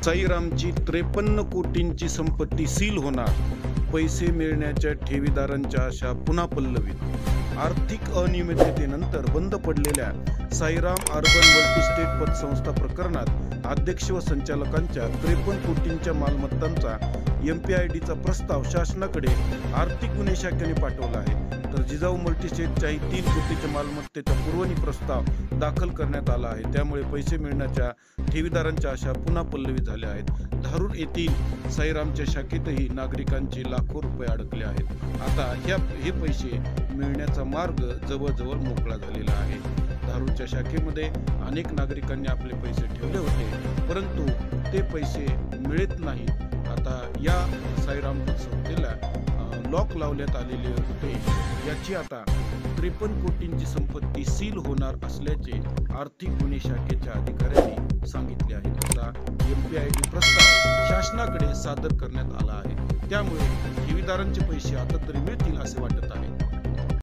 साईरामची 53 कोटींची संपत्ती सील होणार, पैसे मिळण्याच्या ठेवीदारांच्या आशा पुन्हा पल्लवीत। आर्थिक अनियमिततेनंतर बंद पडलेल्या साईराम अर्बन मल्टीस्टेट पतसंस्था प्रकरणात अध्यक्ष व संचालकांच्या 53 कोटींच्या मालमत्तांचा MPIDचा प्रस्ताव शासनाकडे आर्थिक गुन्हे शाखेने पाठवला आहे। तर जिजाऊ मल्टीस्टेटच्याही 3 कोटीच्या मालमत्तेचा पुरवणी प्रस्ताव दाखल करण्यात आला आहे। त्यामुळे पैसे मिळण्याच्या ठेवीदारांच्या आशा पुन्हा पल्लवी झाल्या आहेत। धारूर येथील साईरामच्या शाखेतही नागरिकांचे लाखो रुपये अडकले आहेत। आता हे पैसे मिळण्याचा मार्ग जवळजवळ मोकळा झालेला आहे। धारूरच्या शाखेमध्ये अनेक नागरिकांनी आपले पैसे ठेवले होते, परंतु ते पैसे मिळत नाही। आता या साईराम संस्थेला लॉक लावण्यात आलेले होते, याची आता 53 कोटींची संपत्ती सील होणार असल्याचे आर्थिक गुन्हे शाखेच्या अधिकाऱ्यांनी सांगितले आहे। त्याचा MPID प्रस्ताव शासनाकडे सादर करण्यात आला आहे। त्यामुळे ठेवीदारांचे पैसे आता तरी मिळतील असे वाटत आहे।